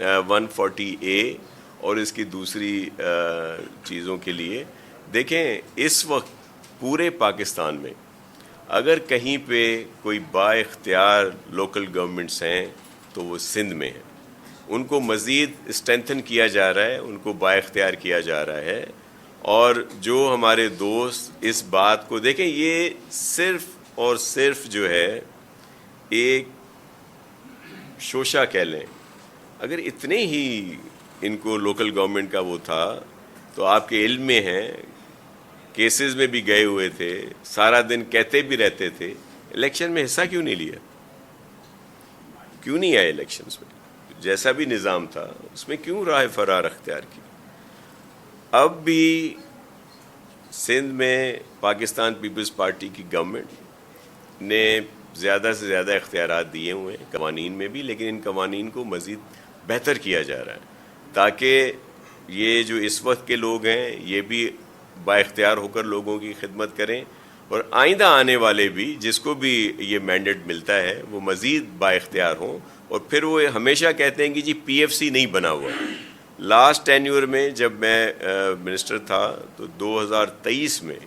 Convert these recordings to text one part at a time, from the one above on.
140A, اور اس کی دوسری چیزوں کے لیے. دیکھیں اس وقت پورے پاکستان میں اگر کہیں پہ کوئی با اختیار لوکل گورنمنٹس ہیں تو وہ سندھ میں ہیں. ان کو مزید اسٹرینتھن کیا جا رہا ہے, ان کو با اختیار کیا جا رہا ہے. اور جو ہمارے دوست اس بات کو دیکھیں, یہ صرف اور صرف جو ہے ایک شوشہ کہہ لیں. اگر اتنے ہی ان کو لوکل گورنمنٹ کا وہ تھا تو آپ کے علم میں ہیں کیسز میں بھی گئے ہوئے تھے, سارا دن کہتے بھی رہتے تھے, الیکشن میں حصہ کیوں نہیں لیا, کیوں نہیں آئے الیکشنز میں؟ جیسا بھی نظام تھا اس میں کیوں راہ فرار اختیار کی؟ اب بھی سندھ میں پاکستان پیپلز پارٹی کی گورنمنٹ نے زیادہ سے زیادہ اختیارات دیے ہوئے ہیں قوانین میں بھی, لیکن ان قوانین کو مزید بہتر کیا جا رہا ہے تاکہ یہ جو اس وقت کے لوگ ہیں یہ بھی با اختیار ہو کر لوگوں کی خدمت کریں, اور آئندہ آنے والے بھی جس کو بھی یہ مینڈیٹ ملتا ہے وہ مزید با اختیار ہوں. اور پھر وہ ہمیشہ کہتے ہیں کہ جی پی ایف سی نہیں بنا ہوا. لاسٹ ٹینیور میں جب میں منسٹر تھا تو 2023 میں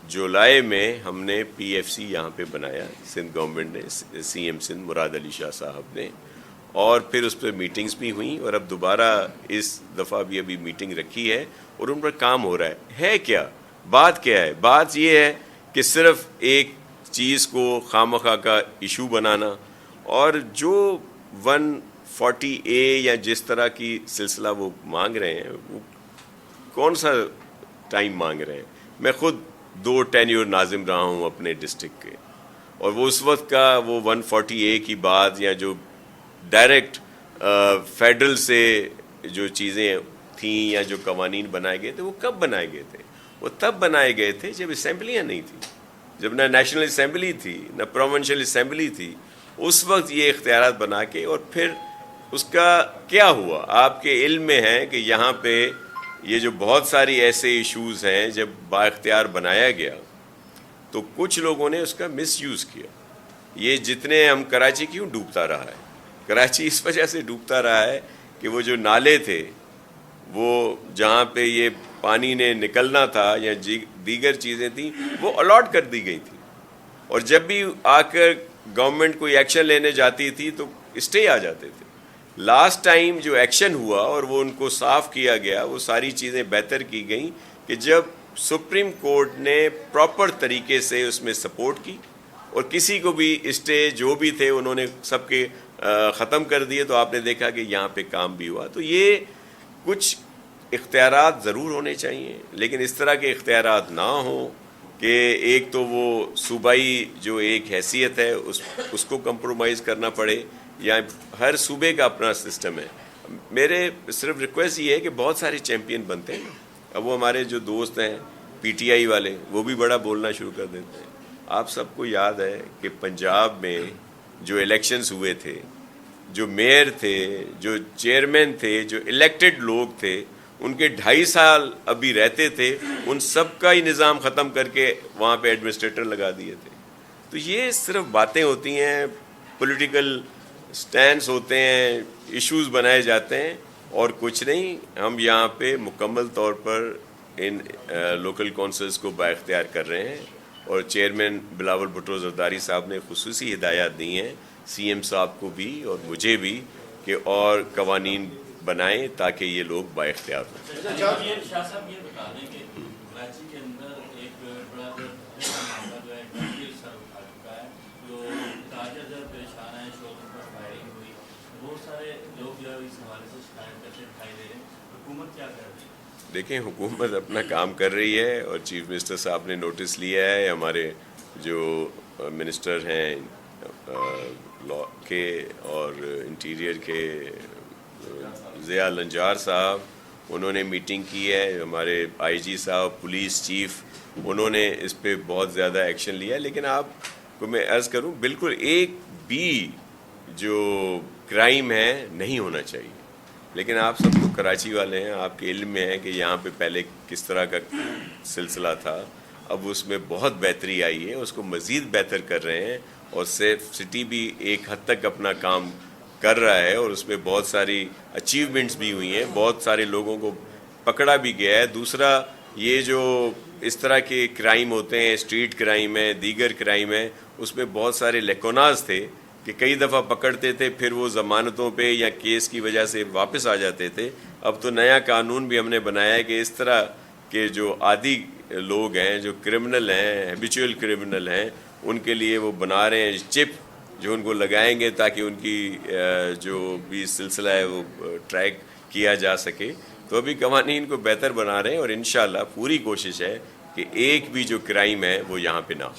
جولائی میں ہم نے پی ایف سی یہاں پہ بنایا, سندھ گورنمنٹ نے, سی ایم سندھ مراد علی شاہ صاحب نے, اور پھر اس پہ میٹنگز بھی ہوئیں, اور اب دوبارہ اس دفعہ بھی ابھی میٹنگ رکھی ہے اور ان پر کام ہو رہا ہے. کیا بات کیا ہے؟ بات یہ ہے کہ صرف ایک چیز کو خواہ کا ایشو بنانا, اور جو 140A یا جس طرح کی سلسلہ وہ مانگ رہے ہیں وہ کون سا ٹائم مانگ رہے ہیں؟ میں خود 2 ٹینیور ناظم رہا ہوں اپنے ڈسٹرکٹ کے, اور وہ اس وقت کا وہ 140A کی بات یا جو ڈائریکٹ فیڈرل سے جو چیزیں تھیں یا جو قوانین بنائے گئے تھے وہ کب بنائے گئے تھے؟ وہ تب بنائے گئے تھے جب اسمبلیاں نہیں تھیں, جب نہ نیشنل اسمبلی تھی نہ پروونشل اسمبلی تھی. اس وقت یہ اختیارات بنا کے, اور پھر اس کا کیا ہوا آپ کے علم میں ہے کہ یہاں پہ یہ جو بہت ساری ایسے ایشوز ہیں جب با اختیار بنایا گیا تو کچھ لوگوں نے اس کا مس یوز کیا. یہ جتنے ہم کراچی کیوں ڈوبتا رہا ہے؟ کراچی اس وجہ سے ڈوبتا رہا ہے کہ وہ جو نالے تھے وہ جہاں پہ یہ پانی نے نکلنا تھا یا دیگر چیزیں تھیں وہ الاٹ کر دی گئی تھی, اور جب بھی آ کر گورنمنٹ کوئی ایکشن لینے جاتی تھی تو اسٹے آ جاتے تھے. لاسٹ ٹائم جو ایکشن ہوا اور وہ ان کو صاف کیا گیا, وہ ساری چیزیں بہتر کی گئیں کہ جب سپریم کورٹ نے پراپر طریقے سے اس میں سپورٹ کی, اور کسی کو بھی اسٹے جو بھی تھے انہوں نے سب کے ختم کر دیے, تو آپ نے دیکھا کہ یہاں پہ کام بھی ہوا. تو یہ کچھ اختیارات ضرور ہونے چاہیے, لیکن اس طرح کے اختیارات نہ ہوں کہ ایک تو وہ صوبائی جو ایک حیثیت ہے اس کو کمپرومائز کرنا پڑے, یا ہر صوبے کا اپنا سسٹم ہے. میرے صرف ریکویسٹ یہ ہے کہ بہت سارے چیمپئن بنتے ہیں. اب وہ ہمارے جو دوست ہیں پی ٹی آئی والے وہ بھی بڑا بولنا شروع کر دیتے ہیں. آپ سب کو یاد ہے کہ پنجاب میں جو الیکشنز ہوئے تھے, جو میئر تھے, جو چیئرمین تھے, جو الیکٹڈ لوگ تھے, ان کے 2.5 سال ابھی رہتے تھے, ان سب کا ہی نظام ختم کر کے وہاں پہ ایڈمنسٹریٹر لگا دیے تھے. تو یہ صرف باتیں ہوتی ہیں, پولیٹیکل سٹینڈز ہوتے ہیں, ایشوز بنائے جاتے ہیں, اور کچھ نہیں. ہم یہاں پہ مکمل طور پر ان لوکل کونسلز کو با اختیار کر رہے ہیں, اور چیئرمین بلاول بھٹو زرداری صاحب نے خصوصی ہدایات دی ہیں سی ایم صاحب کو بھی اور مجھے بھی کہ اور قوانین بنائیں تاکہ یہ لوگ با اختیار ہوں. شاہ صاحب یہ بتا دیں کہ کراچی کے اندر ایک بڑا معاملہ جو ہے سر اٹھا چکا ہے, جو تاجر جو پریشان ہیں, شو روم پر فائرنگ ہوئی, بہت سارے لوگ جو ہے اس حوالے سے شکایت کرتے دکھائی دے رہے ہیں. حکومت کیا کر رہی ہے؟ دیکھیں حکومت اپنا کام کر رہی ہے, اور چیف منسٹر صاحب نے نوٹس لیا ہے. ہمارے جو منسٹر ہیں لا کے اور انٹیریئر کے ضیاء النجار صاحب, انہوں نے میٹنگ کی ہے. ہمارے آئی جی صاحب, پولیس چیف, انہوں نے اس پہ بہت زیادہ ایکشن لیا. لیکن آپ کو میں عرض کروں, بالکل ایک بھی جو کرائم ہے نہیں ہونا چاہیے. لیکن آپ سب کو کراچی والے ہیں, آپ کے علم میں ہے کہ یہاں پہ پہلے کس طرح کا سلسلہ تھا. اب اس میں بہت بہتری آئی ہے, اس کو مزید بہتر کر رہے ہیں, اور سیف سٹی بھی ایک حد تک اپنا کام کر رہا ہے اور اس میں بہت ساری اچیومنٹس بھی ہوئی ہیں, بہت سارے لوگوں کو پکڑا بھی گیا ہے. دوسرا یہ جو اس طرح کے کرائم ہوتے ہیں, اسٹریٹ کرائم ہے, دیگر کرائم ہے, اس میں بہت سارے لیکوناز تھے کہ کئی دفعہ پکڑتے تھے, پھر وہ ضمانتوں پہ یا کیس کی وجہ سے واپس آ جاتے تھے. اب تو نیا قانون بھی ہم نے بنایا ہے کہ اس طرح کے جو عادی لوگ ہیں, جو کرمنل ہیں, ہیبیچول کرمنل ہیں, ان کے لیے وہ بنا رہے ہیں چپ جو ان کو لگائیں گے تاکہ ان کی جو بھی سلسلہ ہے وہ ٹریک کیا جا سکے. تو ابھی قوانین کو بہتر بنا رہے ہیں اور انشاءاللہ پوری کوشش ہے کہ ایک بھی جو کرائم ہے وہ یہاں پہ نہ ہو.